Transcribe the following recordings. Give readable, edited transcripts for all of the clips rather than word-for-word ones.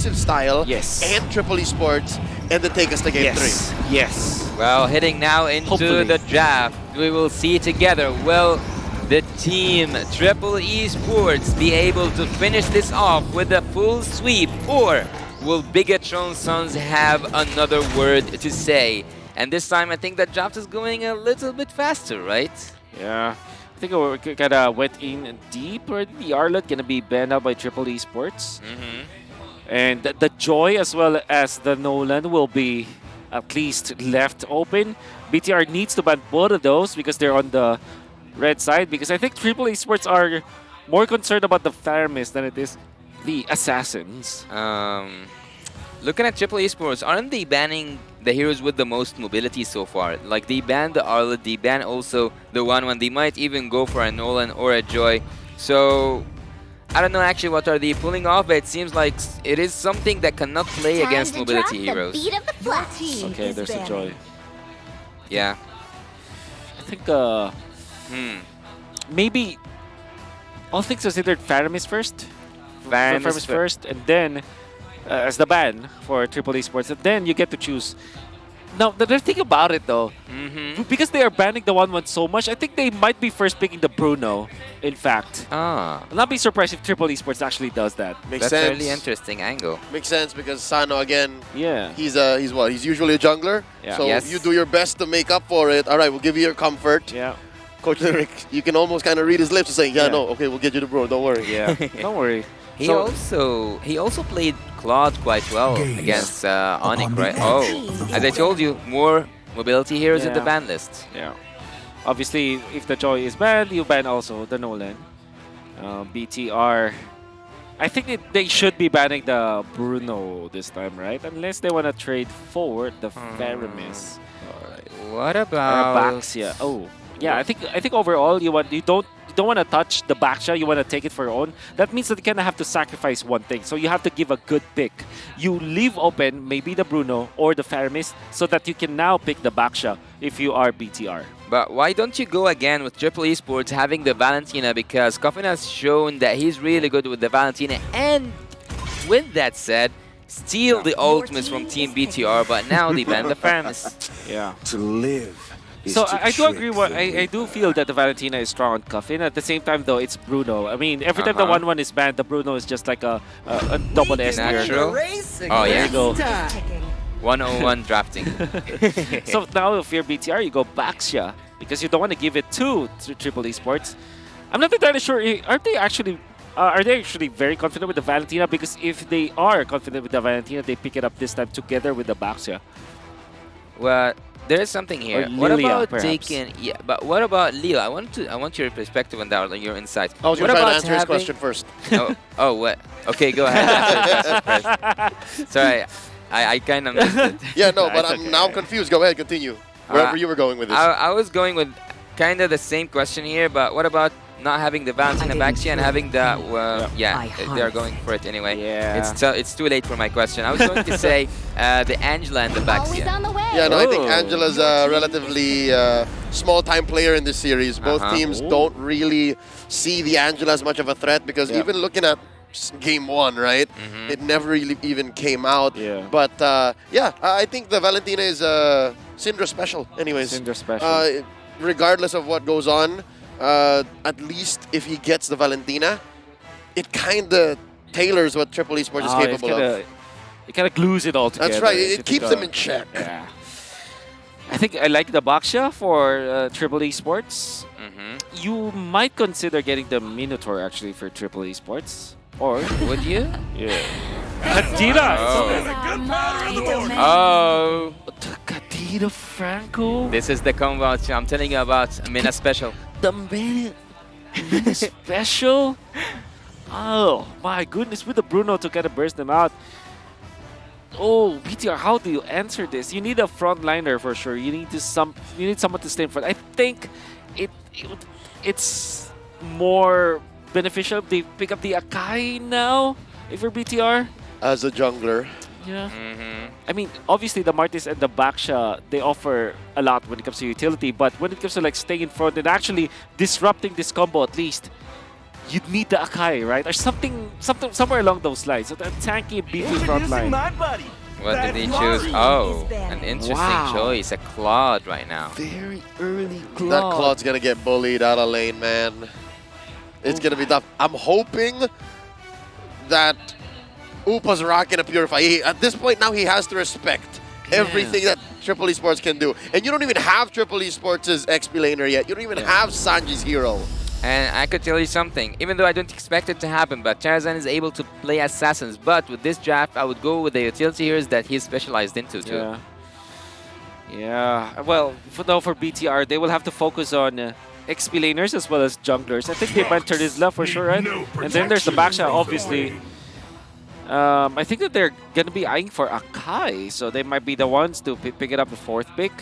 style Yes. and Triple Esports and then take us to game 3. Yes. Well, heading now into Hopefully. the draft, we will see together, will the team Triple Esports be able to finish this off with a full sweep, or will Bigatron Sons have another word to say? And this time, I think the draft is going a little bit faster, right? Yeah. I think we kind of went in deep. Or the Arlet gonna be banned out by Triple Esports. And the Joy as well as the Nolan will be at least left open. BTR needs to ban both of those because they're on the red side. Because I think Triple Esports are more concerned about the Faramis than it is the Assassins. Looking at Triple Esports, aren't they banning the heroes with the most mobility so far? Like, they banned the Arlet, they banned also the 1-1. They might even go for a Nolan or a Joy. So, I don't know actually what are they pulling off, but it seems like it is something that cannot play against mobility heroes. Okay, there's a Joy. Yeah. I think maybe all things considered Faramis first. Faramis first, and then as the ban for Triple Esports, and then you get to choose. Now, the thing about it though, because they are banning the 1-1 so much, I think they might be first picking the Bruno, in fact. Ah. I'll not be surprised if Triple Esports actually does that. Makes That's sense. a really interesting angle. Makes sense because Sano again, Yeah. he's what? He's usually a jungler. Yeah. So Yes. you do your best to make up for it. All right, we'll give you your comfort. Yeah. Coach Lyric, you can almost kind of read his lips and saying, yeah, Yeah. no, okay, we'll get you the bro, don't worry. Yeah. Don't worry. He So- also played Claude quite well against Onyx, right? Oh, as I told you, more mobility heroes in the Yeah. ban list. Yeah. Obviously, if the Joy is banned, you ban also the Nolan. BTR. I think they should be banning the Bruno this time, right? Unless they want to trade forward the Faramis. What about Baxia. Oh, yeah. I think overall you don't want to touch the Baxia. You want to take it for your own. That means that you kind of have to sacrifice one thing. So you have to give a good pick. You leave open maybe the Bruno or the Faramis so that you can now pick the Baxia if you are BTR. But why don't you go again with Triple Esports having the Valentina, because Coffin has shown that he's really good with the Valentina, and with that said, steal the ultimates from Team BTR, but now they ban the Faramis. Yeah. To live. So I do agree. I do feel that the Valentina is strong on Coffin. At the same time, though, it's Bruno. I mean, every time the 1-1 is banned, the Bruno is just like a double S tier. Natural. Oh, There yeah. you go. 101 drafting. So now if you're BTR, you go Baxia because you don't want to give it to Triple Esports. I'm not entirely sure. Are they actually very confident with the Valentina? Because if they are confident with the Valentina, they pick it up this time together with the Baxia. Well, there is something here. Or What Lilia, about perhaps. taking? Yeah, but what about Leo? I want your perspective on that, on your insight. I was What going to try to about answer his having- question first. oh, what? Okay, go ahead. Answer the question first. Sorry, I kind of missed it. Yeah, no, but It's I'm okay. now confused. Go ahead, continue. Wherever you were going with this. I was going with kind of the same question here, but what about not having the Valentina Baxia and having the they are going for it anyway. Yeah. It's too late for my question. I was going to say the Angela and the Always Baxia. on the way. Yeah, no, I think Oh. Angela's a relatively small-time player in this series. Both teams Ooh. don't really see the Angela as much of a threat because even looking at game 1, right, it never really even came out. Yeah. But yeah, I think the Valentina is Syndra special anyways. Syndra special. Regardless of what goes on, at least if he gets the Valentina, it kind of tailors what Triple Esports is capable of. It kind of glues it all together. That's right. if you It keeps think them in check. Yeah. I think I like the Baxia for Triple Esports. You might consider getting the Minotaur actually for Triple Esports. Or Would you? yeah. Kadira! Oh, The Kadira Franco? this is the combo I'm telling you about. Mina special. The Mina special? Oh my goodness, with the Bruno to kind of burst them out. Oh, BTR, how do you answer this? You need a frontliner for sure. You need someone to stay in front. I think it's more beneficial if they pick up the Akai now if you're BTR. As a jungler. Yeah. I mean, obviously the Martis and the Baxia, they offer a lot when it comes to utility, but when it comes to like staying in front and actually disrupting this combo at least, you'd need the Akai, right? Or somewhere along those lines. So that tanky, beefy front line. What did he choose? Oh, an interesting choice. A Claude right now. Very early Claude. That Claude's gonna get bullied out of lane, man. It's gonna be tough. I'm hoping that Upa's rocking a Purify. At this point now, he has to respect everything that Triple Esports can do. And you don't even have Triple Esports' XP laner yet. You don't even have Sanji's hero. And I could tell you something, even though I don't expect it to happen, but Charizard is able to play assassins. But with this draft, I would go with the utility heroes that he's specialized into too. Yeah. Yeah. Well, for BTR, they will have to focus on XP laners as well as junglers. I think they might turn his left for sure, right? And then there's the backshot, obviously. I think that they're going to be eyeing for Akai, so they might be the ones to pick it up the 4th pick.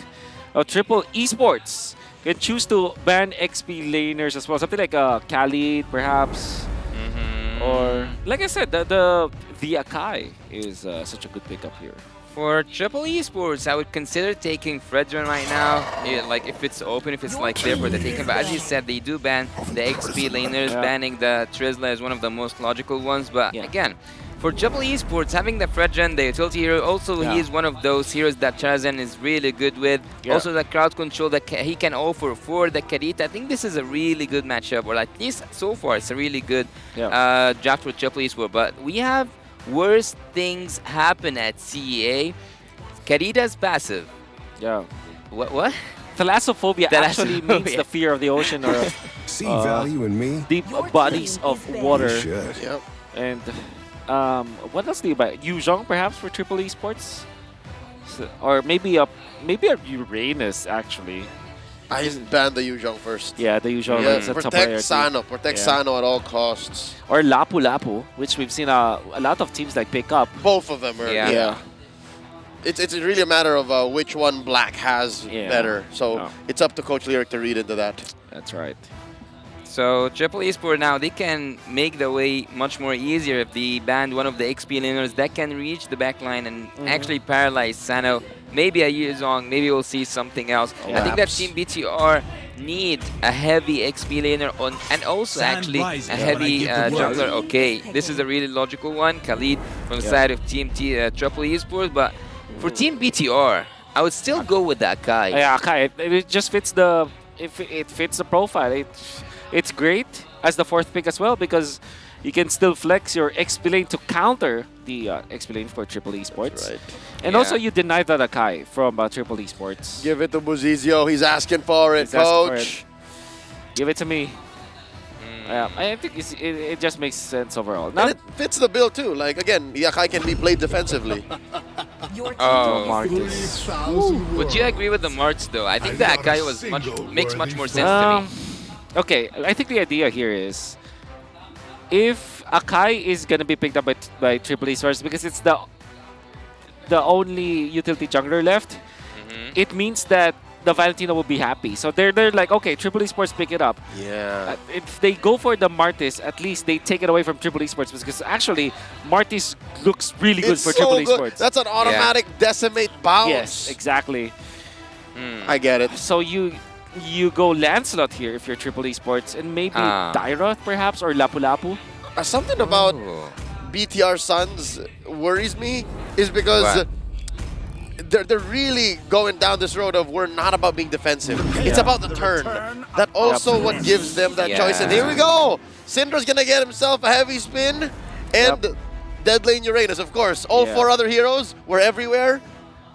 Triple Esports can choose to ban XP laners as well, something like Khalid, perhaps. Or, like I said, the Akai is such a good pickup here. For Triple Esports, I would consider taking Fredron right now. Yeah, like if it's open, if it's like there for the taking. But as you said, they do ban the XP laners. Banning the Trizla is one of the most logical ones. But again, for Triple Esports, having the Fredron, the utility hero, also he is one of those heroes that Charizard is really good with. Also the crowd control that he can offer for the Karita. I think this is a really good matchup, or at least so far, it's a really good draft for Triple Esports. But we have worse things happen at CEA. Karita's passive. Yeah. What? Thalassophobia actually means the fear of the ocean or see value in me. Deep bodies of water. Yep. And what else do you buy? Yuzhong perhaps for Triple Esports? Or maybe a Uranus actually. I banned the Yuzhong first. Yeah, the Yuzhong. Yeah, protect Sano. Protect Sano at all costs. Or Lapu Lapu, which we've seen a lot of teams like pick up. Both of them are. Yeah. It's really a matter of which one Black has better. So it's up to Coach Lyric to read into that. That's right. So Triple Esports now, they can make the way much more easier if they ban one of the XP laners that can reach the backline and actually paralyze Sano. Maybe a Yuzong, maybe we'll see something else. I think that Team BTR need a heavy XP laner on, and also actually a heavy jungler. Okay, this is a really logical one. Khalid from the side of Team Triple Esports, but for Team BTR, I would still go with that guy. Yeah, Akai. It just fits the fits the profile. It's great as the 4th pick as well because you can still flex your XP lane to counter the XP lane for Triple Esports. Right. And also you deny that Akai from Triple Esports. Give it to Buzizio. He's asking for it, Coach. Give it to me. I think it just makes sense overall. Now, and it fits the bill too. Like again, Akai can be played defensively. Martis. Would you agree with the Marts though? I think that Akai makes much more sense to me. Okay, I think the idea here is if Akai is gonna be picked up by Triple Esports because it's the only utility jungler left, it means that the Valentino will be happy. So they're like, okay, Triple Esports pick it up. Yeah. If they go for the Martis, at least they take it away from Triple Esports because actually Martis looks really good for Triple Esports. That's an automatic decimate bounce. Yes, exactly. I get it. So you go Lancelot here if you're Triple Esports, and maybe Tyroth perhaps, or Lapu Lapu. Something about BTR Suns worries me is because they're really going down this road of we're not about being defensive. It's about the turn. That also what gives them that choice. And here we go. Syndra's going to get himself a heavy spin. And Dead Lane Uranus, of course. All 4 other heroes were everywhere.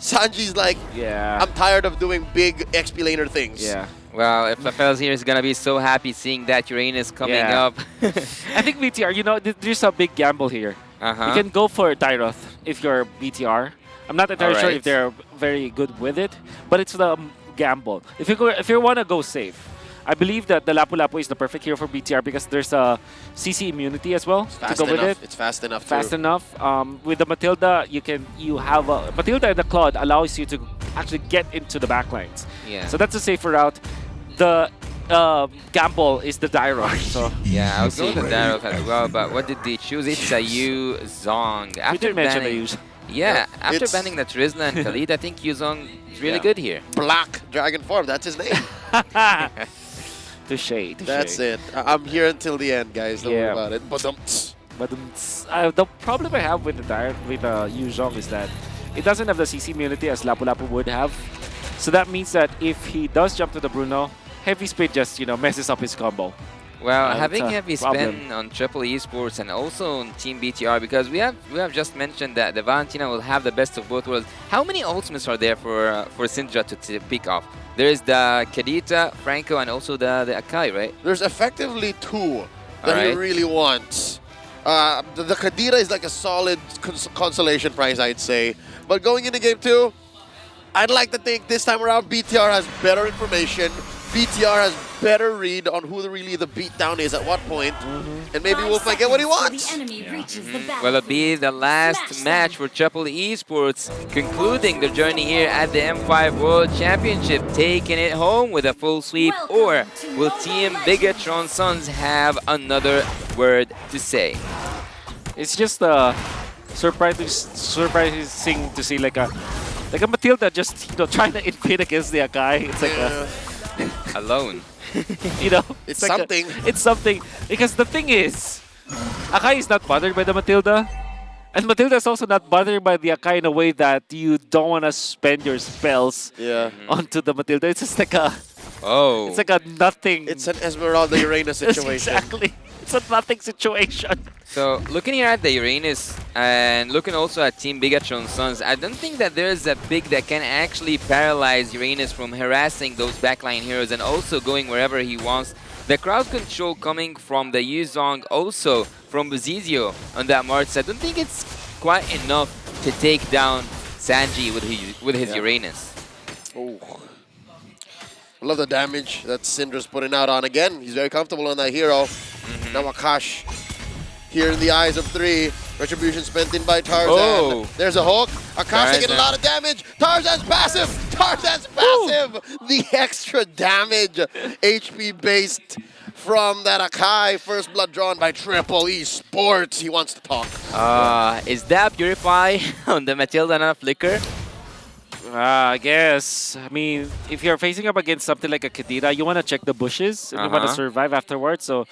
Sanji's like, I'm tired of doing big XP laner things. Yeah. Well, if Lafel's here is going to be so happy seeing that Uranus coming up. I think BTR, there's a big gamble here. You can go for Tyroth if you're BTR. I'm not entirely sure if they're very good with it, but it's the gamble. If you want to go safe, I believe that the Lapu Lapu is the perfect hero for BTR because there's a CC immunity as well to go with it. It's fast enough. Fast enough. With the Matilda, you have Matilda and the Claude allows you to actually get into the backlines. Yeah. So that's a safer route. The gamble is the Dyroth. So yeah, I was going with the Dyroth as well, but what did they choose? It's a Yuzong. We did mention the Yuzong. Yeah, after banning the Trizla and Khalid, I think Yuzong is really good here. Black Dragon Form, that's his name. Touche. That's it. I'm here until the end, guys. Don't worry Yeah. about it. But But the problem I have with Yu Zhong is that it doesn't have the CC immunity as Lapu Lapu would have. So that means that if he does jump to the Bruno, heavy speed just messes up his combo. Well, That's having a heavy problem. spin on Triple Esports and also on Team BTR, because we have just mentioned that the Valentina will have the best of both worlds. How many ultimates are there for Syndra to pick off? There's the Kadita, Franco, and also the Akai, right? there's effectively two that he Alright. really wants. The Kadira is like a solid consolation prize, I'd say. But going into game 2, I'd like to think this time around BTR has better information. BTR has better read on who really the beatdown is at what point. And maybe Wolf might get what he wants. Will it be the last match for Triple Esports, concluding their journey here at the M5 World Championship, taking it home with a full sweep, or will Team Bigatron Sons have another word to say? It's just surprising to see like a Matilda just trying to invade against the Akai. It's like Alone. It's like something. It's something because the thing is, Akai is not bothered by the Matilda, and Matilda is also not bothered by the Akai in a way that you don't want to spend your spells Yeah. onto the Matilda. It's just like Oh. it's like a nothing. It's an Esmeralda Uranus It's situation. exactly. It's a nothing situation. So looking here at the Uranus and looking also at Team Bigatron Sons, I don't think that there's a pick that can actually paralyze Uranus from harassing those backline heroes and also going wherever he wants. The crowd control coming from the Yuzong, also from Buzizio on that March. I don't think it's quite enough to take down Sanji with his Uranus. Oh. I love the damage that Syndra's putting out on again. He's very comfortable on that hero. Now Akash here in the eyes of 3. Retribution spent in by Tarzan. Oh. There's a hook. Akash taking a Tarzan. lot of damage. Tarzan's passive. Tarzan's passive. The extra damage. HP based from that Akai. First blood drawn by Triple Esports. He wants to talk. Is that Purify on the Matilda not Flicker? I guess. I mean, if you're facing up against something like a Kadira, you want to check the bushes and you want to survive afterwards. So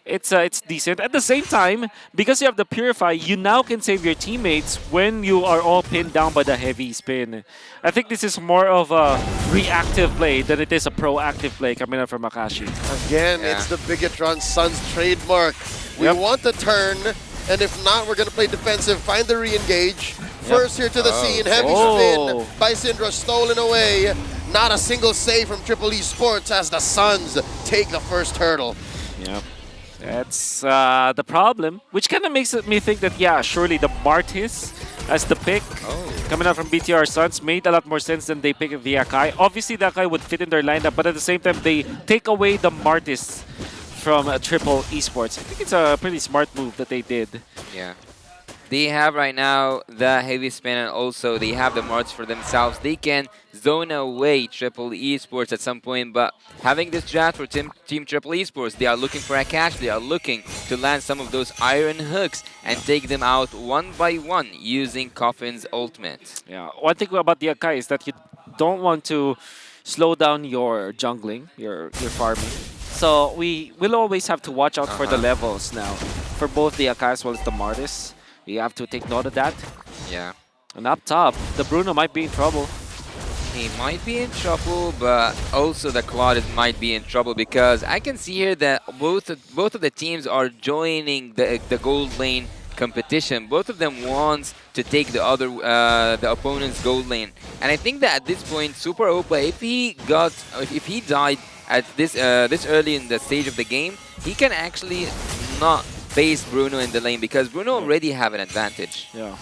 it's decent. At the same time, because you have the Purify, you now can save your teammates when you are all pinned down by the heavy spin. I think this is more of a reactive play than it is a proactive play coming out from Akashi. Again, Yeah. it's the Bigatron Sons trademark. We Yep. want the turn, and if not, we're going to play defensive, find the re-engage. First here to the scene, heavy spin by Syndra, stolen away. Not a single save from Triple Esports as the Suns take the first hurdle. Yeah. That's the problem, which kind of makes me think that, yeah, surely the Martis as the pick coming out from BTR Suns made a lot more sense than they picked the Akai. Obviously, the Akai would fit in their lineup, but at the same time, they take away the Martis from Triple Esports. I think it's a pretty smart move that they did. Yeah. They have right now the heavy spin and also they have the marts for themselves. They can zone away Triple Esports at some point, but having this draft for Team Triple Esports, they are looking for a catch. They are looking to land some of those iron hooks and take them out one by one using Coffin's ultimate. Yeah. One thing about the Akai is that you don't want to slow down your jungling, your farming. So we will always have to watch out for the levels now. For both the Akai as well as the Martis. You have to take note of that. Yeah. And up top, the Bruno might be in trouble. He might be in trouble, but also the Claude might be in trouble because I can see here that both of the teams are joining the gold lane competition. Both of them wants to take the opponent's gold lane, and I think that at this point, Super Opa, if he died at this early in the stage of the game, he can actually not face Bruno in the lane because Bruno already have an advantage. Yeah.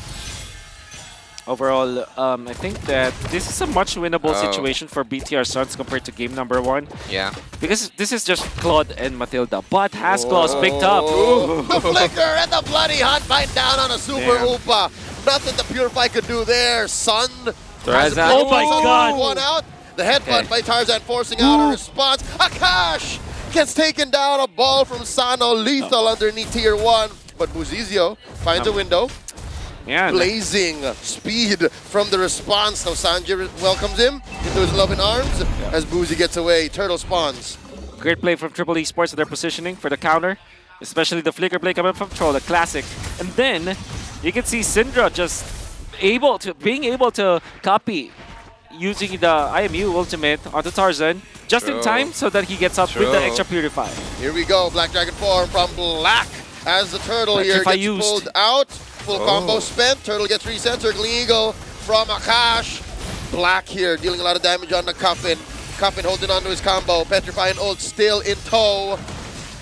Overall, I think that this is a much winnable situation for BTR Suns compared to game number 1. Yeah. Because this is just Claude and Matilda. But Hasclaw's picked up. The flicker and the bloody hunt bite down on a Super Upa. Nothing the Purify could do there. Sun. Tarzan. Oh my God. One out. The headbutt by Tarzan forcing out a response. Akash gets taken down. A ball from Sano. Lethal underneath tier 1. But Buzizio finds a window. Yeah. Blazing speed from the response. Now Sanji welcomes him into his loving arms as Boozy gets away. Turtle spawns. Great play from Triple Esports in their positioning for the counter, especially the flicker play coming from Troll, a classic. And then you can see Syndra just being able to copy using the IMU ultimate onto Tarzan just in time so that he gets out with the extra Purify. Here we go, Black Dragon form from Black as the Turtle here gets pulled out. Full combo spent, Turtle gets reset, Circling Eagle from Akash. Black here dealing a lot of damage on the Coffin. Coffin holding on to his combo, Petrifying ult still in tow.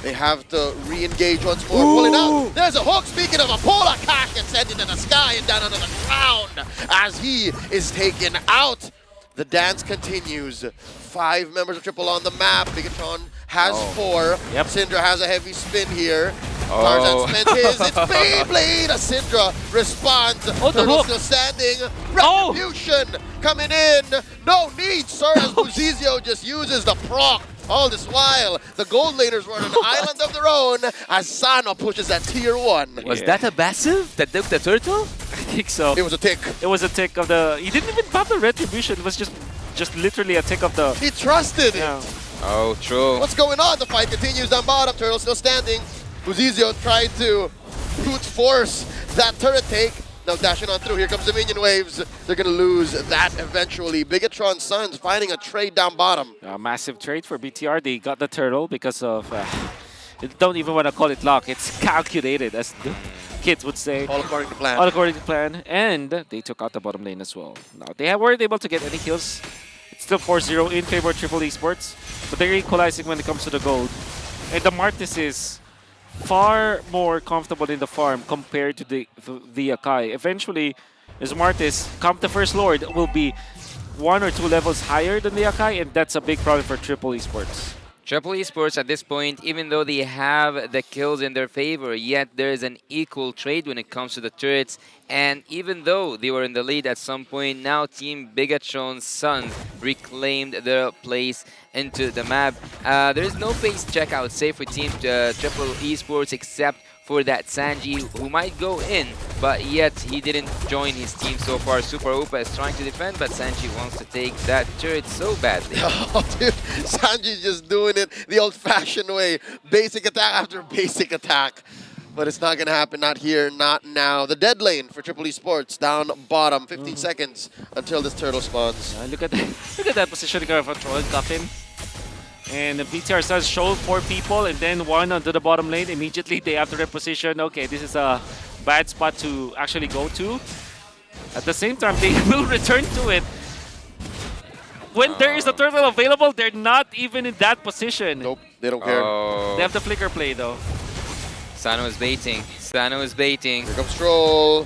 They have to re-engage once more, pulling out. There's a hook, speaking of a pull, Akash gets sent into the sky and down onto the ground as he is taken out. The dance continues. 5 members of Triple on the map. Bigatron has 4. Yep. Syndra has a heavy spin here. Tarzan spent his. It's Beyblade. Syndra responds. Turtle still standing. Retribution coming in. No need, sir, as Buzizio just uses the proc. All this while, the gold laners were on an island of their own as Sano pushes that tier 1. Was that a passive that took the turtle? I think so. It was a tick. It was a tick of the... He didn't even pop the retribution. It was just literally a tick of the... He trusted it. Oh, true. What's going on? The fight continues down bottom. Turtle still standing. Buzizio tried to brute force that turret take. Now dashing on through. Here comes the minion waves. They're going to lose that eventually. Bigatron Suns finding a trade down bottom. A massive trade for BTR. They got the turtle because of... don't even want to call it luck. It's calculated, as the kids would say. All according to plan. All according to plan. And they took out the bottom lane as well. Now, they weren't able to get any kills. It's still 4-0 in favor of Triple Esports. But they're equalizing when it comes to the gold. And the Martis is far more comfortable in the farm compared to the Akai. Eventually, as Martis, come the First Lord, will be 1 or 2 levels higher than the Akai, and that's a big problem for Triple Esports. Triple Esports at this point, even though they have the kills in their favor, yet there is an equal trade when it comes to the turrets. And even though they were in the lead at some point, now Team Bigatron's Suns reclaimed their place into the map. There is no face check, I would say, for Team Triple Esports except for that Sanji, who might go in, but yet he didn't join his team so far. Super Upa is trying to defend, but Sanji wants to take that turret so badly. Oh, dude, Sanji's just doing it the old-fashioned way. Basic attack after basic attack. But it's not going to happen, not here, not now. The dead lane for Triple Esports, down bottom, 15 seconds until this turtle spawns. Look at that positioning of a Troll Coffin. And the BTR Suns show 4 people and then 1 onto the bottom lane. Immediately they have to reposition. Okay, this is a bad spot to actually go to. At the same time, they will return to it. When there is a turtle available, they're not even in that position. Nope, they don't care. They have the flicker play though. Sano is baiting. Sano is baiting. Here comes Troll.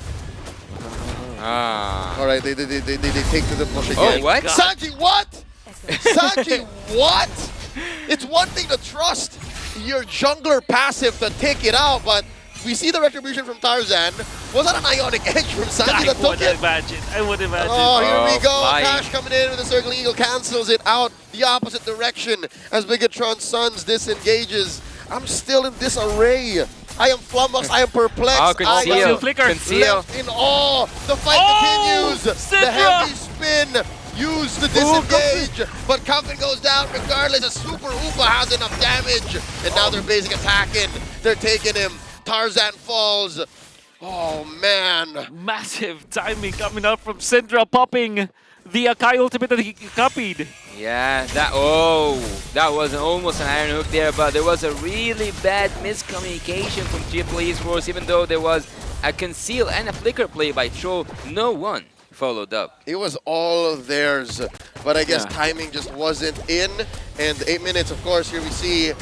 Ah. All right, they take to the push again. Oh, what? Sanji, what? Sanji, what? It's one thing to trust your jungler passive to take it out, but we see the retribution from Tarzan. Was that an ionic edge from Sanji that took it? I would imagine. Oh, here we go. Flying. Cash coming in with the Circling Eagle, cancels it out the opposite direction as Bigatron Suns disengages. I'm still in disarray. I am flummoxed. I am perplexed. Oh, conceal. Flicker. Conceal. Left in awe. The fight continues. Syndra. The heavy spin used to disengage, but Coffin goes down regardless. A Super Upa has enough damage, and now they're basic attacking. They're taking him. Tarzan falls. Oh man! Massive timing coming up from Syndra, popping the Akai ultimate that he copied. Yeah, that was almost an iron hook there, but there was a really bad miscommunication from Triple Esports. Even though there was a conceal and a flicker play by Troll, no one followed up. It was all theirs, but I guess timing just wasn't in. And 8 minutes, of course, here we see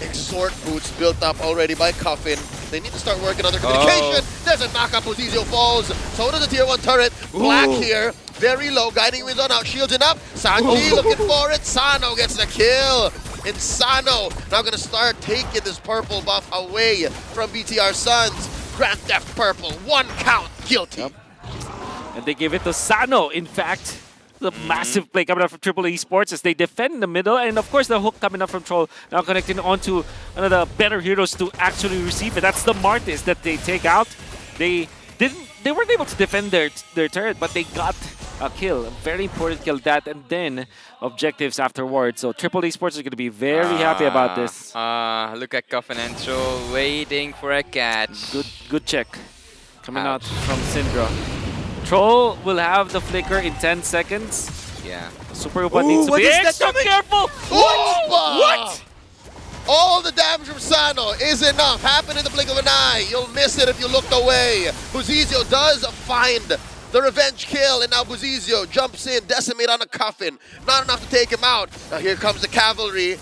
Exhort boots built up already by Coffin. They need to start working on their communication. There's a knockup. Buzizio falls. So does the tier 1 turret. Black here. Very low. Guiding Winds on out. Shielding up. Sanji looking for it. Sano gets the kill. And Sano now going to start taking this purple buff away from BTR Suns. Grand Theft Purple. 1 count. Guilty. Yep. And they give it to Sano, in fact. The massive play coming up from Triple Esports as they defend in the middle. And of course, the hook coming up from Troll, now connecting onto another better heroes to actually receive it. That's the Martis that they take out. They weren't able to defend their turret, but they got kill. A very important kill that, and then objectives afterwards. So Triple Esports is going to be very happy about this. Look at Coffin and Troll waiting for a catch. Good check coming out from Syndra. Troll will have the flicker in 10 seconds. Yeah. Super Upa needs to be extra careful. What? All the damage from Sano is enough. Happen in the blink of an eye. You'll miss it if you looked away. Buzizio does find the revenge kill, and now Buzizio jumps in, decimate on a Coffin. Not enough to take him out. Now here comes the cavalry.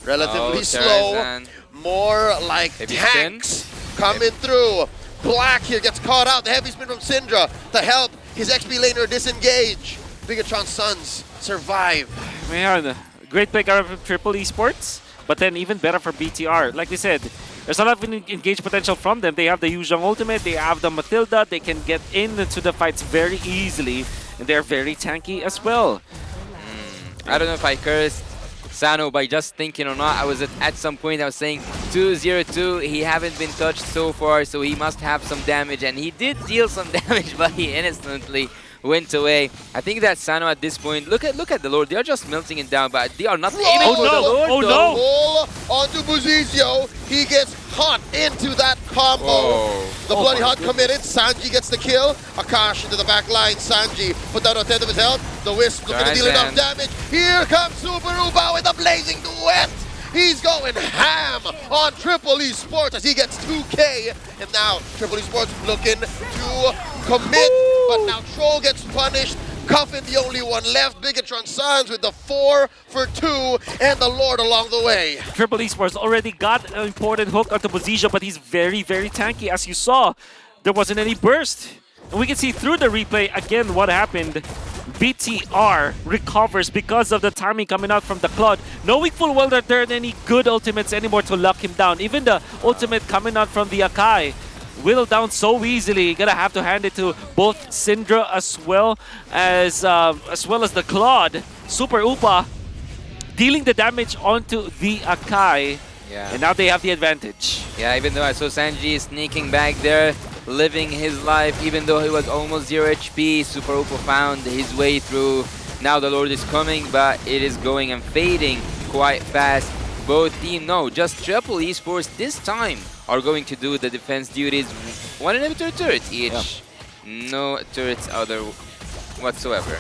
Relatively slow. Tarzan. More like Heavy tanks coming through. Black here gets caught out. The heavy spin from Syndra to help his XP laner disengage. Bigatron Suns survive. Man, great pick out of Triple Esports, but then even better for BTR. Like we said, there's a lot of engaged potential from them. They have the Yuzhong ultimate, they have the Matilda, they can get into the fights very easily, and they're very tanky as well. I don't know if I cursed Sano by just thinking or not. I was at some point I was saying 2-0-2. He haven't been touched so far, so he must have some damage, and he did deal some damage, but he innocently went away. I think that Sano at this point, look at the Lord. They are just melting it down, but they are not aiming for the Lord. Oh though. Pull onto Buzizio. He gets hot into that combo. The bloody hunt committed. Sanji gets the kill. Akash into the back line. Sanji put down a tenth of his health. The Wisp looking to deal enough damage. Here comes Super Uba with a blazing duet. He's going ham on Triple Esports as he gets 2K. And now Triple Esports looking to commit. But now Troll gets punished. Coffin the only one left. Bigatron Suns with the 4 for 2 and the Lord along the way. Triple Esports already got an important hook onto Buzizio, but he's very, very tanky. As you saw, there wasn't any burst. And we can see through the replay again what happened. BTR recovers because of the timing coming out from the Claude, knowing full well that there aren't any good ultimates anymore to lock him down. Even the ultimate coming out from the Akai whittled down so easily. Gonna have to hand it to both Syndra as well as the Claude. Super Upa dealing the damage onto the Akai. Yeah. And now they have the advantage. Yeah, even though I saw Sanji sneaking back there, living his life, even though he was almost 0 HP, Super Upo found his way through. Now the Lord is coming, but it is going and fading quite fast. Both team, no, just Triple Esports this time are going to do the defense duties. One inhibitor turret each. Yeah. No turrets other whatsoever.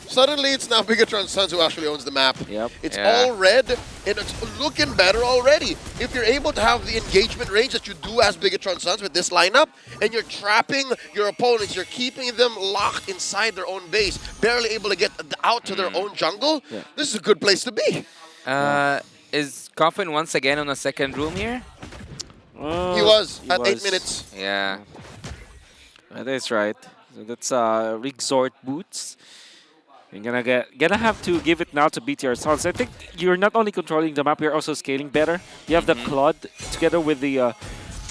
Suddenly, it's now Bigatron Suns who actually owns the map. Yep. It's all red, and it's looking better already. If you're able to have the engagement range that you do as Bigatron Suns with this lineup, and you're trapping your opponents, you're keeping them locked inside their own base, barely able to get out to their own jungle, this is a good place to be. Is Coffin once again on a second room here? He was at 8 minutes. Yeah. That is right. So that's Resort Boots. You're gonna have to give it now to BTR Suns. I think you're not only controlling the map, you're also scaling better. You have the Claude together with the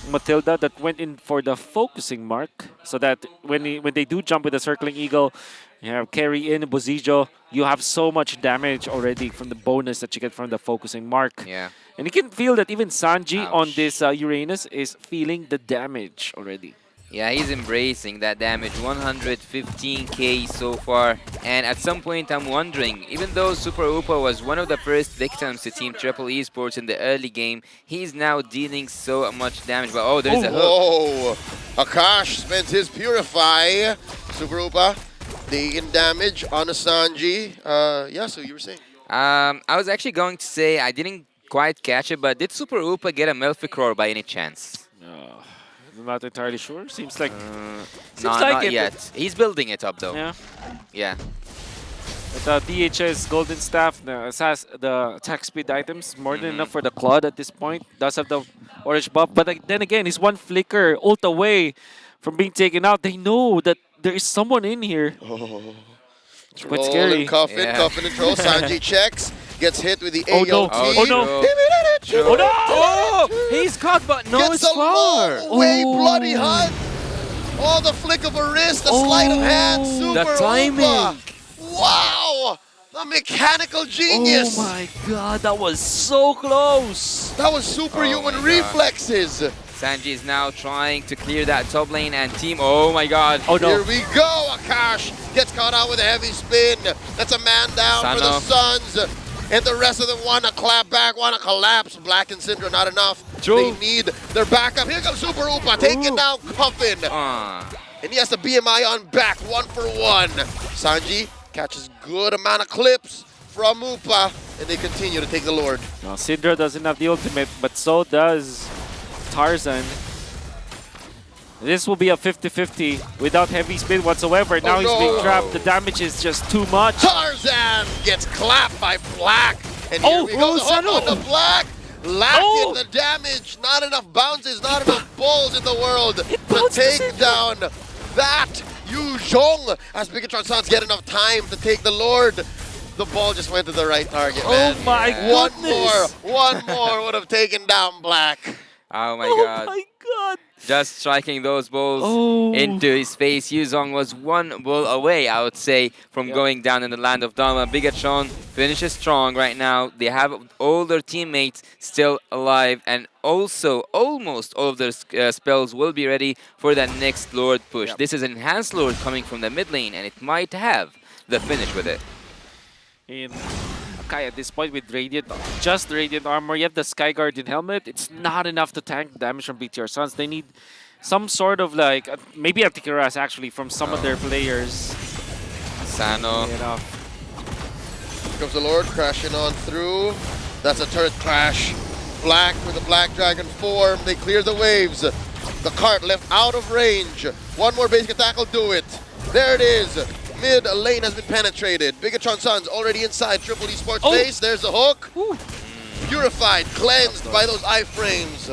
Matilda that went in for the focusing mark, so that when they do jump with the circling eagle, you have carry in Buzizio. You have so much damage already from the bonus that you get from the focusing mark. Yeah. And you can feel that even Sanji on this Uranus is feeling the damage already. Yeah, he's embracing that damage. 115k so far. And at some point, I'm wondering, even though Super Upa was one of the first victims to Team Triple Esports in the early game, he's now dealing so much damage. But oh, there's a hook. Oh, Akash spent his Purify. Super Upa taking damage on a Sanji. Yeah, so you were saying? I was actually going to say I didn't quite catch it, but did Super Upa get a Malefic Roar by any chance? I'm not entirely sure. Seems like not yet. He's building it up though. Yeah. Yeah. The DHS Golden Staff has the attack speed items more than enough for the Claude at this point. Does have the orange buff, but then again, he's one flicker ult away from being taken out. They know that there is someone in here. Oh. It's quite scary. Coffin and Troll. Sanji checks, gets hit with the AOT. No. Oh no! Oh no! Oh! He's caught, but no, Gets it's a far. long-way bloody hunt. Oh, the flick of a wrist, the sleight of hand, Super the timing. Upa. Wow! The mechanical genius. Oh my god, that was so close. That was superhuman my God. reflexes. Sanji is now trying to clear that top lane and team. Oh my god. Oh no! Here we go, Akash crash. Gets caught out with a heavy spin. That's a man down for the Suns. And the rest of them want to clap back, want to collapse. Black and Syndra, not enough. They need their backup. Here comes Super Upa, taking down Coffin. And he has the BMI on back, 1-for-1. Sanji catches good amount of clips from Upa, and they continue to take the Lord. Now, Syndra doesn't have the ultimate, but so does Tarzan. This will be a 50-50 without heavy spin whatsoever. Now he's being trapped. The damage is just too much. Tarzan gets clapped by Black. And here we go, the hook on the Black. Lacking the damage. Not enough bounces, not enough balls in the world to take down that Yu Zhong. As Bigatron Suns get enough time to take the Lord. The ball just went to the right target, man. Oh my goodness. One more would have taken down Black. Oh my god. Oh my god. Just striking those balls into his face. Yuzong was one ball away, I would say, from going down in the land of Dharma. Bigatron finishes strong right now. They have all their teammates still alive, and also almost all of their spells will be ready for that next Lord push. This is an enhanced Lord coming from the mid lane, and it might have the finish with it. Okay, at this point with just Radiant Armor, you have the Sky Guardian helmet. It's not enough to tank the damage from BTR Suns. They need some sort of like, maybe a Tikaras actually from some of their players. Sano. Here comes the Lord crashing on through. That's a turret crash. Black with the Black Dragon form. They clear the waves. The cart left out of range. One more basic attack will do it. There it is. Mid lane has been penetrated. Bigatron Suns already inside Triple Esports base. There's the hook. Purified, cleansed by those iframes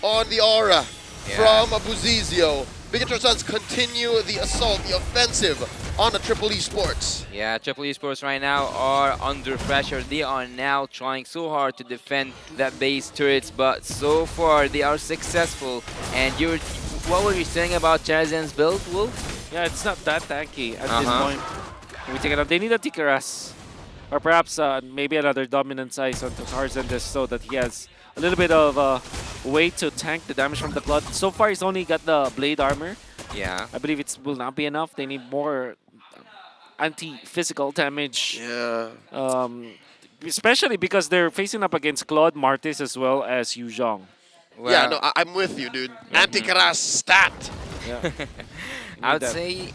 on the aura from Buzizio. Bigatron Suns continue the assault, the offensive on the Triple Esports. Yeah, Triple Esports right now are under pressure. They are now trying so hard to defend that base turrets, but so far they are successful. And what were you saying about Charizard's build, Wolf? Yeah, it's not that tanky at this point. We take it out. They need a Tikaras. Or perhaps maybe another dominant size onto Tarzan just so that he has a little bit of a way to tank the damage from the Blood. So far, he's only got the Blade Armor. Yeah. I believe it will not be enough. They need more anti-physical damage. Yeah. Especially because they're facing up against Claude, Martis, as well as Yu Zhong. Well, yeah, no, I'm with you, dude. Anti-Karas stat. Yeah. I would say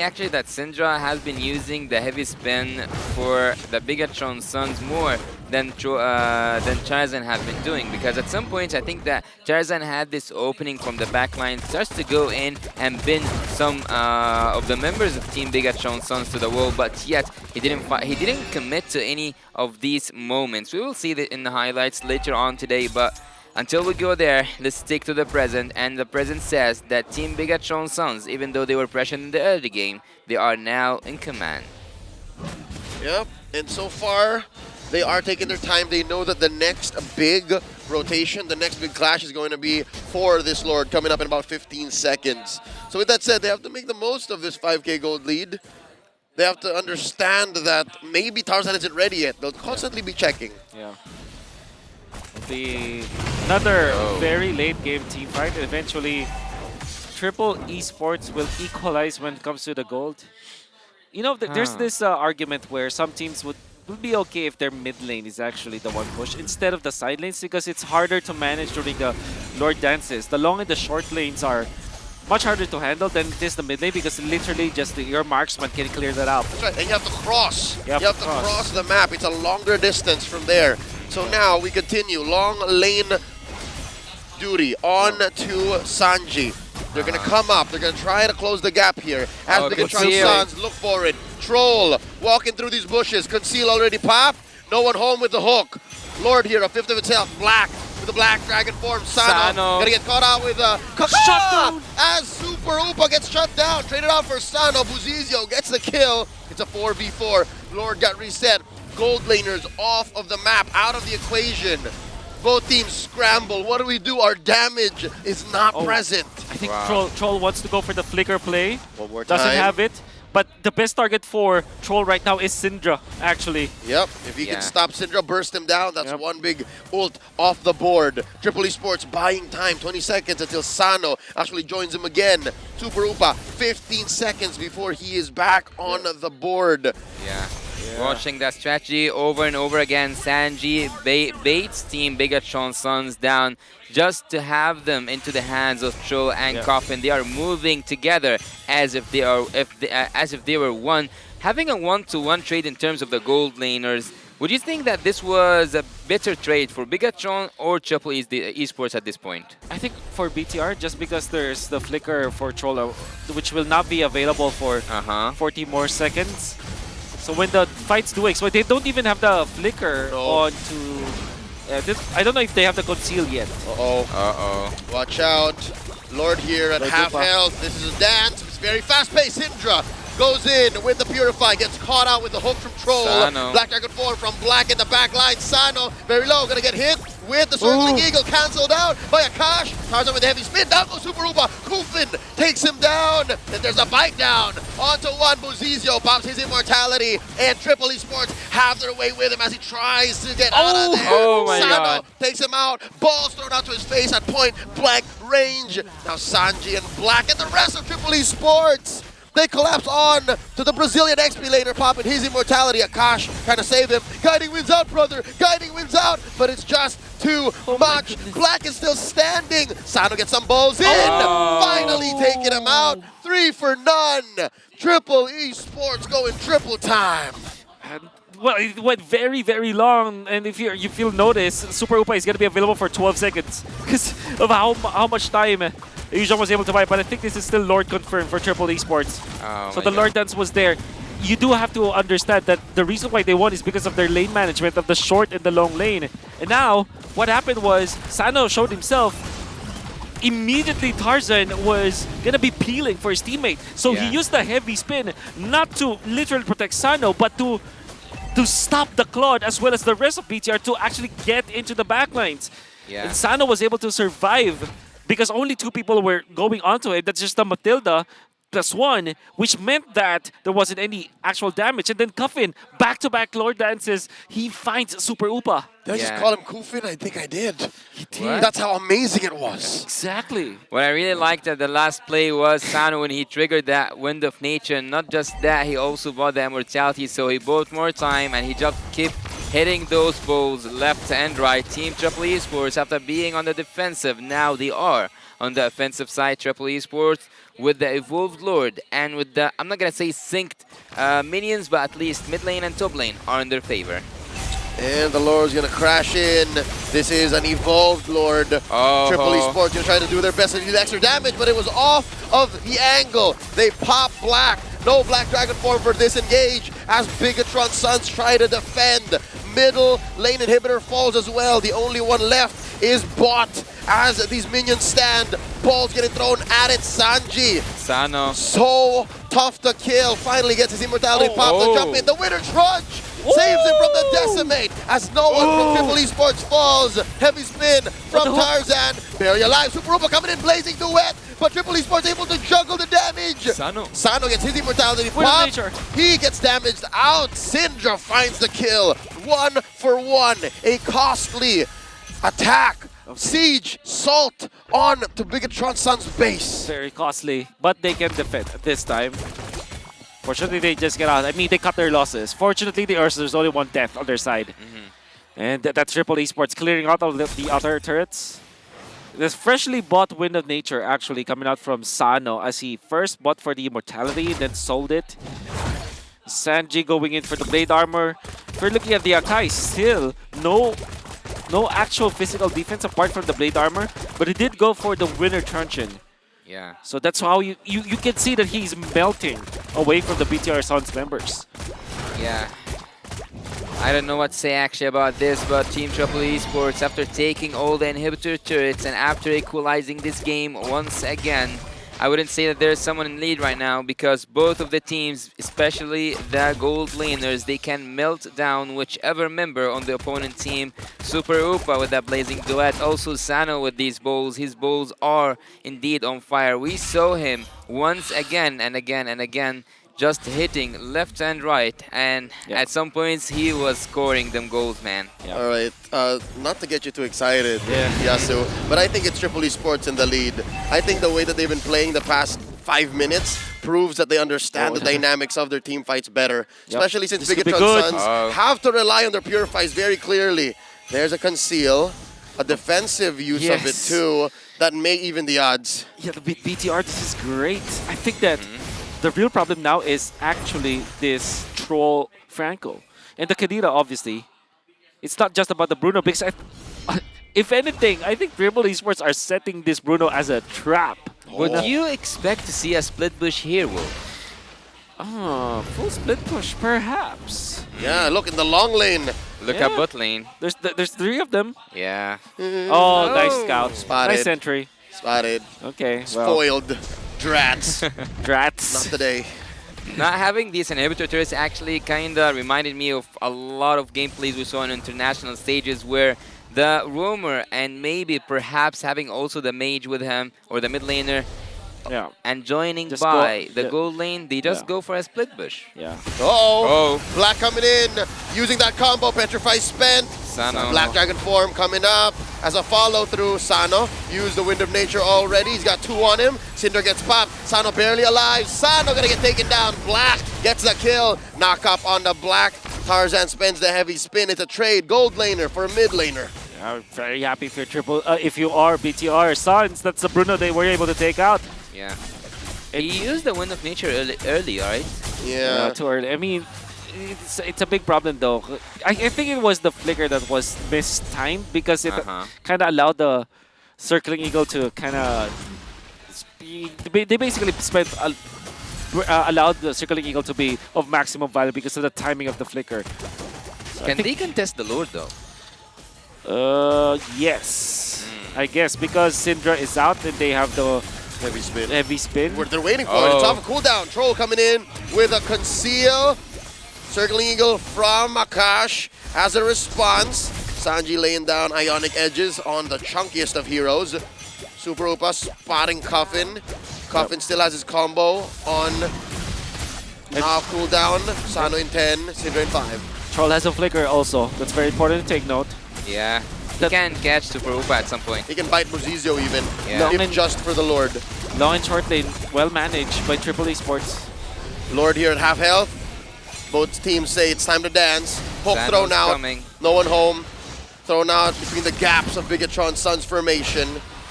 actually that Syndra has been using the heavy spin for the Bigatron Suns more than Charizard have been doing, because at some point I think that Charizard had this opening from the backline, starts to go in and bin some of the members of Team Bigatron Suns to the wall, but yet he didn't commit to any of these moments. We will see that in the highlights later on today, but until we go there, let's stick to the present, and the present says that Team Bigatron Suns, even though they were pressured in the early game, they are now in command. Yep, and so far, they are taking their time. They know that the next big rotation, the next big clash is going to be for this Lord, coming up in about 15 seconds. So with that said, they have to make the most of this 5k gold lead. They have to understand that maybe Tarzan isn't ready yet. They'll constantly be checking. Yeah. Another very late game team fight. Eventually, Triple Esports will equalize when it comes to the gold. You know, there's this argument where some teams would be okay if their mid lane is actually the one push instead of the side lanes, because it's harder to manage during the Lord dances. The long and the short lanes are much harder to handle than it is the mid lane, because literally just your marksman can clear that out. That's right, and you have to cross. You have to cross the map. It's a longer distance from there. So now we continue. Long lane duty on to Sanji. They're going to come up. They're going to try to close the gap here. As Bigatron Suns look for it. Troll walking through these bushes. Conceal already popped. No one home with the hook. Lord here, a fifth of itself. Black with the Black Dragon form. Sano. Gonna get caught out with a shutdown. As Super Upa gets shut down. Traded out for Sano. Buzizio gets the kill. It's a 4v4. Lord got reset. Gold laners off of the map, out of the equation. Both teams scramble. What do we do? Our damage is not present. I think Troll wants to go for the flicker play. One more time. Doesn't have it. But the best target for Troll right now is Syndra, actually. Yep, if he Yeah. can stop Syndra, burst him down, that's Yep. one big ult off the board. Triple Esports buying time, 20 seconds until Sano actually joins him again. Super Upa, 15 seconds before he is back on the board. Yeah. Watching that strategy over and over again. Sanji baits Team Bigatron Suns down just to have them into the hands of Troll and Yeah. Coffin. They are moving together as if they were one. Having a one-to-one trade in terms of the gold laners, would you think that this was a better trade for Bigatron or Triple Esports at this point? I think for BTR, just because there's the flicker for Troll, which will not be available for 40 more seconds. So when the fights do explode, they don't even have the flicker on to... I don't know if they have the conceal yet. Uh-oh. Watch out. Lord here at Lord half Upa. health. This is a dance. It's very fast-paced. Syndra goes in with the Purify, gets caught out with the hook from Troll. Sano. Black Dragon 4 from Black in the back line. Sano, very low, gonna get hit with the Circling Eagle, cancelled out by Akash. Tarzan with a heavy spin, down goes Super Upa. Kufin takes him down. Then there's a bite down onto one. Buzizio pops his immortality, and Triple Esports have their way with him as he tries to get out of there. Oh my Sano God. takes him out. Balls thrown out to his face at point blank range. Now Sanji and Black and the rest of Triple Esports, they collapse on to the Brazilian XP laner, popping his immortality. Akash trying to save him. Guiding wins out, brother. Guiding wins out, but it's just too much. Black is still standing. Sano gets some balls in. Finally taking him out. 3 for none. Triple Esports going triple time. And, well, it went very, very long, and if you'll notice, Super Upa is going to be available for 12 seconds because of how much time Asian was able to buy. But I think this is still Lord confirmed for Triple Esports. So the Lord dance was there. You do have to understand that the reason why they won is because of their lane management of the short and the long lane. And now, what happened was, Sano showed himself. Immediately Tarzan was gonna be peeling for his teammate. So he used the heavy spin not to literally protect Sano, but to stop the Claude as well as the rest of BTR to actually get into the backlines. And Sano was able to survive because only 2 people were going onto it. That's just the Matilda +1, which meant that there wasn't any actual damage. And then Coffin, back-to-back Lord dances, he finds Super Upa. Did I just call him Kufin? I think I did. What? That's how amazing it was. Exactly. What I really liked at the last play was Sano when he triggered that Wind of Nature. And not just that, he also bought the Immortality, so he bought more time and he just kept hitting those balls left and right. Team Triple Esports, after being on the defensive, now they are on the offensive side. Triple Esports with the Evolved Lord and with the, I'm not going to say synced minions, but at least mid lane and top lane are in their favor. And the Lord's gonna crash in. This is an Evolved Lord. Triple Esports gonna try to do their best to do the extra damage, but it was off of the angle. They pop Black. No Black Dragon form for this engage as Bigatron Suns try to defend. Middle lane inhibitor falls as well. The only one left is Bot as these minions stand. Balls getting thrown at it. Sanji. Sano. So tough to kill. Finally gets his immortality pop to jump in. The winner Trudge saves him from the decimate as no one from Triple Esports falls. Heavy spin from Tarzan. Barely alive. Super Upa coming in, blazing duet. But Triple Esports able to juggle the damage. Sano gets his immortality pop. He gets damaged out. Syndra finds the kill. 1 for 1. A costly attack. Siege, Salt on to Bigatron Sun's base. Very costly, but they can defend this time. Fortunately, they just get out. I mean, they cut their losses. Fortunately, there's only 1 death on their side. And that's Triple Esports clearing out of the other turrets. There's freshly bought Wind of Nature actually coming out from Sano as he first bought for the Immortality, then sold it. Sanji going in for the Blade Armor. If you're looking at the Akai, still no actual physical defense apart from the Blade Armor, but he did go for the Winter Truncheon. Yeah. So that's how you can see that he's melting away from the BTR Suns members. Yeah. I don't know what to say actually about this, but Team Triple Esports, after taking all the inhibitor turrets and after equalizing this game once again, I wouldn't say that there's someone in lead right now because both of the teams, especially the gold laners, they can melt down whichever member on the opponent team. Super Upa with that blazing duet, also Sano with these bowls. His bowls are indeed on fire. We saw him once again and again and again just hitting left and right, and Yeah. at some points he was scoring them goals, man. Yeah. All right, not to get you too excited, Yeah. Yasu, but I think it's Triple E Sports in the lead. I think the way that they've been playing the past 5 minutes proves that they understand the dynamics of their team fights better, especially since This could be Bigatron good. Suns Oh. have to rely on their purifies very clearly. There's a conceal, a defensive use of it Yes. too, that may even the odds. Yeah, the BTR, this is great. I think that the real problem now is actually this troll Franco. And the Kadira, obviously. It's not just about the Bruno, because if anything, I think Triple Esports are setting this Bruno as a trap. Would you expect to see a split push here, Wolf? Full split push, perhaps. Yeah, look in the long lane. Look Yeah. at bot lane. There's 3 of them. Yeah. Oh, nice scout. Spotted. Nice entry. Spotted. Okay, well, Spoiled. Drats. drats. Not today. Not having these inhibitor turrets actually kinda reminded me of a lot of gameplays we saw on international stages where the roamer and maybe perhaps having also the mage with him or the mid laner Yeah, and joining Just by go- the yeah. gold lane, they just Yeah. go for a split bush. yeah. Uh-oh. Black coming in. Using that combo. Petrify spent. Sano. Black Dragon form coming up. As a follow-through, Sano used the Wind of Nature already. He's got 2 on him. Cinder gets popped. Sano barely alive. Sano gonna get taken down. Black gets the kill. Knock up on the Black. Tarzan spends the heavy spin. It's a trade. Gold laner for mid laner. I'm very happy if you're if you are BTR Suns. That's the Bruno they were able to take out. Yeah. He used the Wind of Nature early, right? Yeah. Too early. I mean, it's a big problem though. I think it was the flicker that was mistimed because it kind of allowed the circling eagle to kind of. They basically spent allowed the circling eagle to be of maximum value because of the timing of the flicker. So I Can think- they contest the Lord though? Yes. I guess because Syndra is out and they have the Heavy spin. heavy spin. What they're waiting for. It's off a cooldown. Troll coming in with a conceal. Circling Eagle from Akash as a response. Sanji laying down Ionic Edges on the chunkiest of heroes. Super Upa spotting Coffin. Coffin still has his combo on now cooldown. Sano in 10, Syndra in 5. Troll has a flicker also. That's very important to take note. Yeah. He can catch Super Upa at some point. He can bite Bozizio even, Yeah. if just for the Lord. Long and short lane, well managed by Triple Esports. Lord here at half health. Both teams say it's time to dance. Hook Sano's thrown out. coming. No one home. Thrown out between the gaps of Bigatron Suns formation.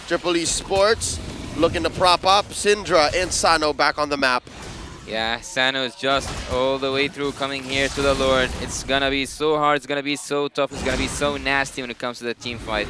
Triple E Sports looking to prop up. Syndra and Sano back on the map. Yeah, Sano is just all the way through coming here to the Lord. It's gonna be so hard, it's gonna be so tough, it's gonna be so nasty when it comes to the team fight.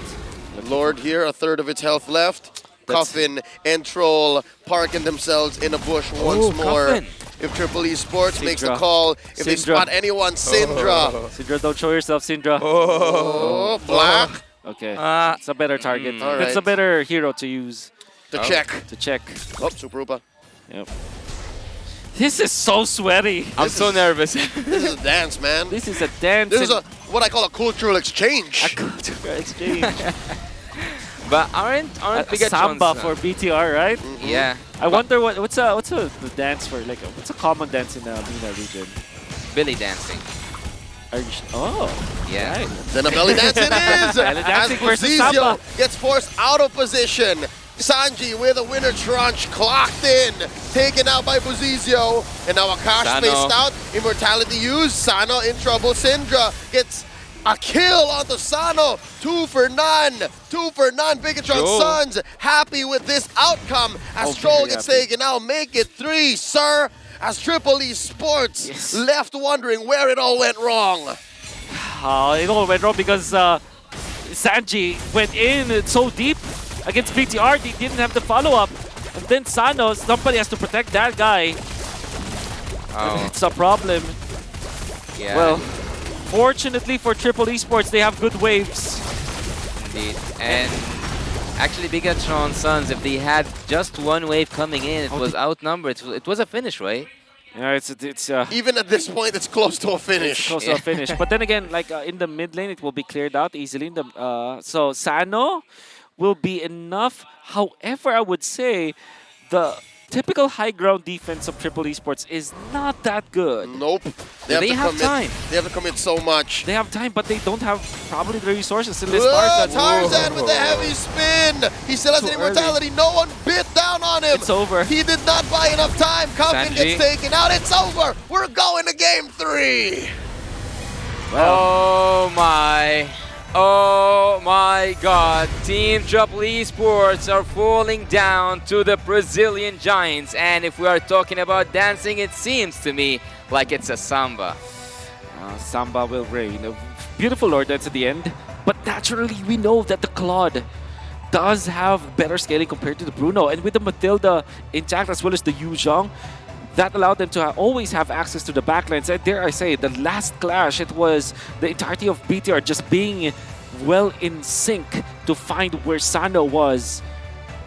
Lord here, a third of its health left. Coffin and Troll parking themselves in a bush once more. Coffin. If Triple E Sports makes the Syndra. call, if they Syndra. spot anyone, Syndra. Syndra, don't show yourself, Syndra. Oh, Black Okay, Ah. it's a better target. All That's a right. better hero to use to check. to check. Oh, Super Upa. Yep. This is so sweaty. I'm so nervous. This is a dance, man. This is a dance. This is and what I call a cultural exchange. a cultural exchange. But aren't a Bigatron's, samba for BTR, right? Yeah, I wonder what's a the dance for like what's a common dance in the MENA region? Billy dancing. Are you oh Yeah. right. Then a belly dance it is! Belly As dancing versus Bozizio Samba. gets forced out of position. Sanji with a winner trunch clocked in, taken out by Bozizio. And now Akash Sano. spaced out. Immortality used. Sano in trouble. Syndra gets a kill on the Sano. 2 for none. 2 for none. Bigatron Yo. Suns happy with this outcome as Oh, Troll very gets happy. taken out. Make it 3, sir. As Triple E Sports Yes. left wondering where it all went wrong. It all went wrong because Sanji went in so deep against BTR. They didn't have the follow up, and then Sano, somebody has to protect that guy. Oh, It's a problem. yeah. Well, fortunately for Triple Esports, they have good waves. Indeed. And actually, Bigatron Suns, if they had just one wave coming in, it was outnumbered. It was a finish, right? Yeah, it's Even at this point, it's close to a finish. close to a finish. But then again, like in the mid lane, it will be cleared out easily. In the so Sano will be enough. However, I would say the typical high ground defense of Triple Esports is not that good. Nope. They to have commit, time. They have to commit so much. They have time, but they don't have probably the resources in this Whoa, Tarzan. Tarzan with the heavy spin. He still has Too an immortality. No one bit down on him. It's over. He did not buy enough time. Coffin Sanji. gets taken out. It's over. We're going to game 3. Oh my. Oh my god. Team Triple Esports are falling down to the Brazilian Giants. And if we are talking about dancing, it seems to me like it's a samba. Samba will reign. A beautiful Lord Dance at the end. But naturally, we know that the Claude does have better scaling compared to the Bruno. And with the Matilda intact as well as the Yu Zhang, that allowed them to always have access to the backlines. And dare I say, the last clash, it was the entirety of BTR just being well in sync to find where Sano was.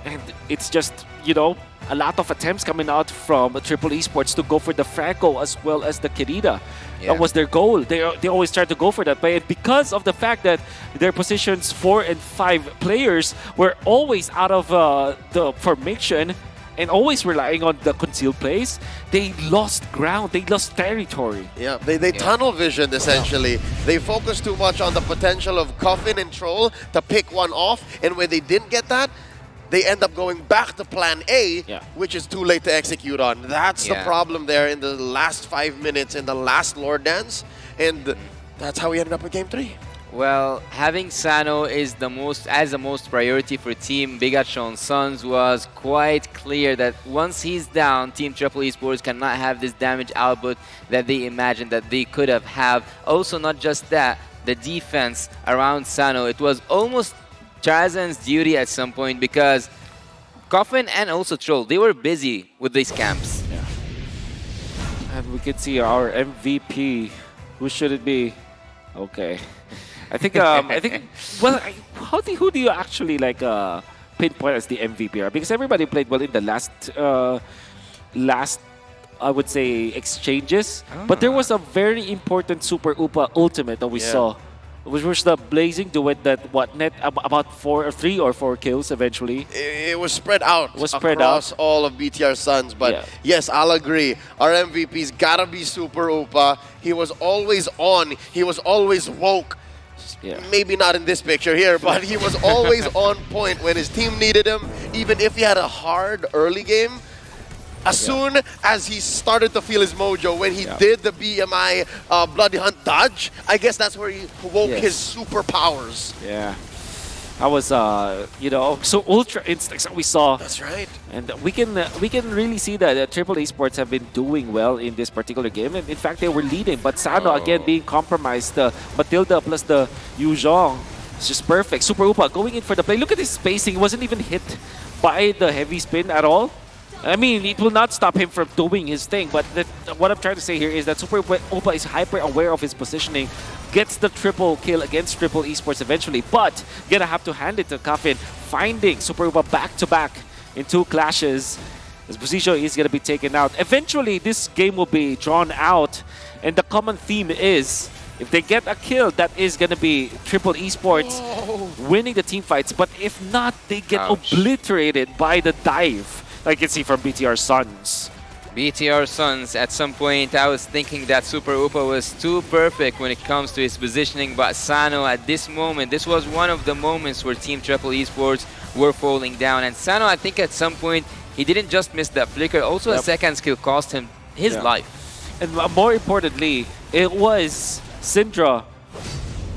And it's just, you know, a lot of attempts coming out from Triple Esports to go for the Franco as well as the Kirida. Yeah. That was their goal. They always tried to go for that. But because of the fact that their positions 4 and 5 players were always out of the formation, and always relying on the concealed plays, they lost ground, they lost territory. Yeah, they tunnel vision essentially. They focused too much on the potential of Coffin and Troll to pick one off, and when they didn't get that, they end up going back to plan A, which is too late to execute on. That's the problem there in the last 5 minutes in the last Lord Dance, and that's how we ended up with game 3. Well, having Sano is the most priority for Team Bigatron Suns was quite clear that once he's down, Team Triple Esports cannot have this damage output that they imagined that they could have. Also, not just that, the defense around Sano, it was almost Tarzan's duty at some point because Coffin and also Troll, they were busy with these camps. Yeah. And we can see our MVP. Who should it be? Okay. I think well, who do you actually like pinpoint as the MVP? Because everybody played well in the last I would say exchanges, but there was a very important Super Upa ultimate that we saw, which was the blazing duet that net about 3 or 4 kills eventually. It was spread out across all of BTR Suns, but yes, I'll agree. Our MVP's gotta be Super Upa. He was always on. He was always woke. Maybe not in this picture here, but he was always on point when his team needed him, even if he had a hard early game. As soon as he started to feel his mojo, when he did the BMI Bloody Hunt dodge, I guess that's where he woke his superpowers. Yeah. That was, you know, so ultra instincts that we saw. That's right. And we can really see that Triple Esports have been doing well in this particular game. And in fact, they were leading. But Sano, again, being compromised. Matilda plus the Yu Zhang. It's just perfect. Super Upa going in for the play. Look at his spacing. He wasn't even hit by the heavy spin at all. I mean, it will not stop him from doing his thing, but what I'm trying to say here is that Super Upa is hyper aware of his positioning, gets the triple kill against Triple Esports eventually, but gonna have to hand it to Coffin, finding Super Upa back-to-back in 2 clashes. His position is gonna be taken out. Eventually, this game will be drawn out, and the common theme is, if they get a kill, that is gonna be Triple Esports winning the team fights, but if not, they get obliterated by the dive. I can see from BTR Suns. BTR Suns, at some point I was thinking that Super Upa was too perfect when it comes to his positioning, but Sano at this moment, this was one of the moments where Team Triple Esports were falling down. And Sano, I think at some point, he didn't just miss that flicker, also a second skill cost him his life. And more importantly, it was Syndra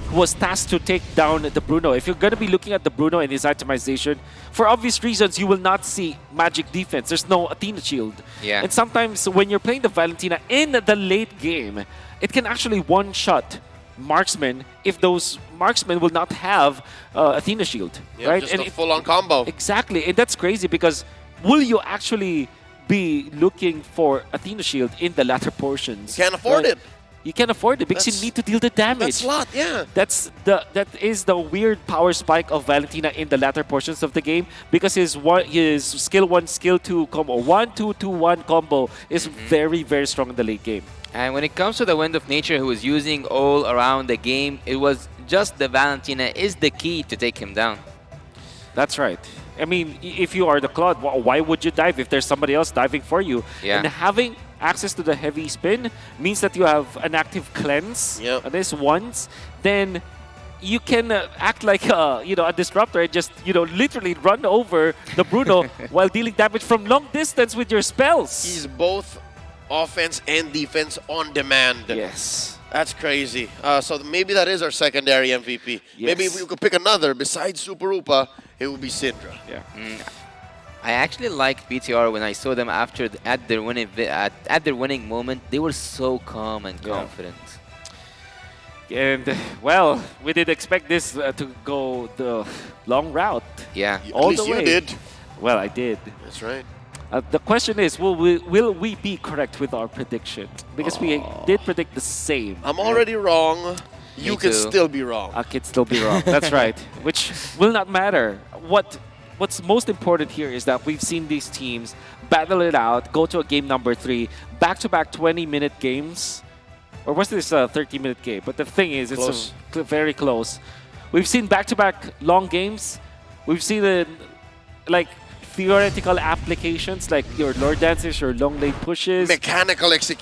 who was tasked to take down the Bruno. If you're going to be looking at the Bruno and his itemization, for obvious reasons, you will not see magic defense. There's no Athena shield. Yeah. And sometimes when you're playing the Valentina in the late game, it can actually one-shot marksmen if those marksmen will not have Athena shield. Right? Just a full-on combo. Exactly. And that's crazy because will you actually be looking for Athena shield in the latter portions? You can't afford it. You can't afford it because you need to deal the damage. That's a lot, yeah. That is the weird power spike of Valentina in the latter portions of the game because his skill 1, skill 2 combo, 1-2-2-1 combo is very, very strong in the late game. And when it comes to the Wind of Nature, who was using all around the game, it was just the Valentina is the key to take him down. That's right. I mean, if you are the Claude, why would you dive if there's somebody else diving for you? Yeah. And having access to the heavy spin means that you have an active cleanse. Yep. And this once, then you can act like a disruptor and just literally run over the Bruno while dealing damage from long distance with your spells. He's both offense and defense on demand. Yes. That's crazy. So maybe that is our secondary MVP. Maybe if Yes. we could pick another besides Super Upa, it would be Syndra. Yeah. I actually liked BTR when I saw them at their winning moment. They were so calm and Yeah. confident. And well, we did expect this to go the long route. Yeah. At All least the you way. did. Well, I did. That's right. The question is, will we be correct with our prediction? Because we did predict the same. I'm already wrong. You can too. still be wrong. I could still be wrong. That's right. Which will not matter. What's most important here is that we've seen these teams battle it out, go to a game number 3, back-to-back 20-minute games. Or was this a 30-minute game? But the thing is, Close. it's very close. We've seen back-to-back long games. We've seen theoretical applications like your Lord Dances, your long lane pushes. Mechanical execution.